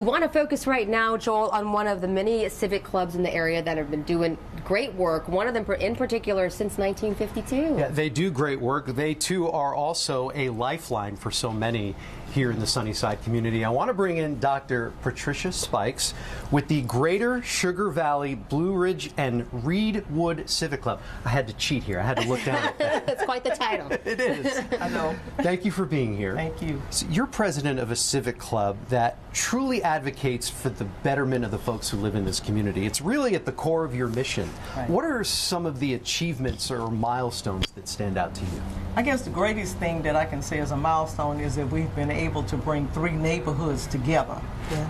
We want to focus right now, Joel, on one of the many civic clubs in the area that have been doing great work. One of them in particular since 1952. Yeah, they do great work. They too are also a lifeline for so many here in the Sunnyside community. I want to bring in Dr. Patricia Spikes with the Greater Sugar Valley Blue Ridge and Reedwood Civic Club. I had to cheat here. I had to look down at that. That's quite the title. It is. I know. Thank you for being here. Thank you. So you're president of a civic club that truly advocates for the betterment of the folks who live in this community. It's really at the core of your mission. Right. What are some of the achievements or milestones that stand out to you? I guess the greatest thing that I can say as a milestone is that we've been able to bring 3 neighborhoods together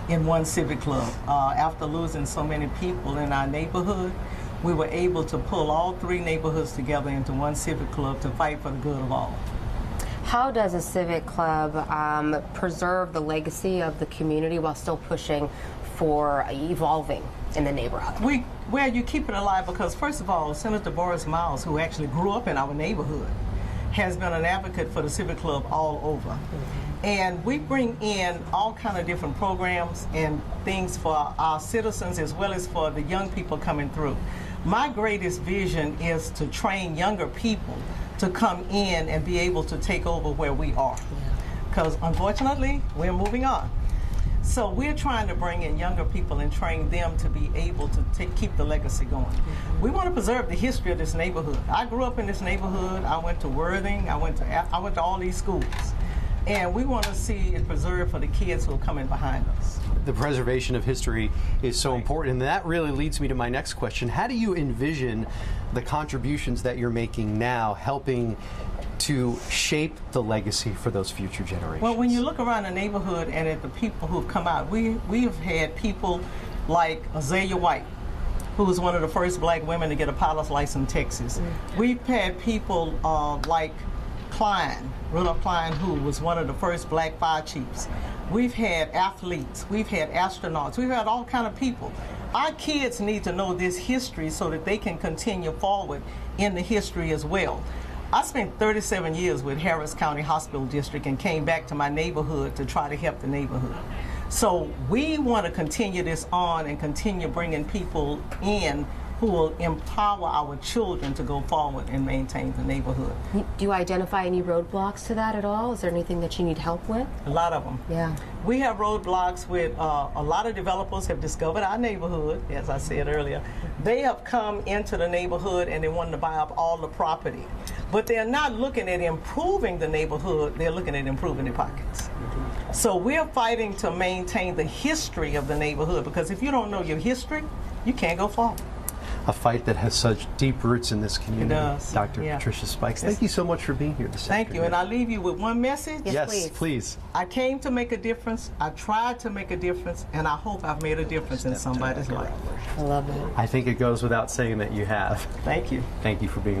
in one civic club. After losing so many people in our neighborhood, we were able to pull all 3 neighborhoods together into one civic club to fight for the good of all. How does a civic club preserve the legacy of the community while still pushing for evolving in the neighborhood? Well, you keep it alive because, first of all, Senator Boris Miles, who actually grew up in our neighborhood, has been an advocate for the civic club all over. And we bring in all kind of different programs and things for our citizens as well as for the young people coming through. My greatest vision is to train younger people to come in and be able to take over where we are. Because unfortunately, we're moving on. So we're trying to bring in younger people and train them to be able to keep the legacy going. We want to preserve the history of this neighborhood. I grew up in this neighborhood. I went to Worthing. I went to all these schools. And we want to see it preserved for the kids who are coming behind us. The preservation of history is so important, and that really leads me to my next question. How do you envision the contributions that you're making now helping to shape the legacy for those future generations? Well, when you look around the neighborhood and at the people who've come out, we have had people like Azalea White, who was one of the first black women to get a pilot's license in Texas. We've had people like Rudolph Klein, who was one of the first black fire chiefs. We've had athletes, we've had astronauts, we've had all kind of people. Our kids need to know this history so that they can continue forward in the history as well. I spent 37 years with Harris County Hospital District and came back to my neighborhood to try to help the neighborhood. So we want to continue this on and continue bringing people in who will empower our children to go forward and maintain the neighborhood. Do you identify any roadblocks to that at all? Is there anything that you need help with? A lot of them. Yeah. We have roadblocks with a lot of developers have discovered our neighborhood, as I said earlier. They have come into the neighborhood and they want to buy up all the property. But they're not looking at improving the neighborhood, they're looking at improving their pockets. So we're fighting to maintain the history of the neighborhood, because if you don't know your history, you can't go forward. A fight that has such deep roots in this community. It does. Dr. Patricia Spikes, thank you so much for being here this afternoon. Thank you, and I'll leave you with one message. Yes, please. I came to make a difference, I tried to make a difference, and I hope I've made a difference in somebody's life. I love it. I think it goes without saying that you have. Thank you. Thank you for being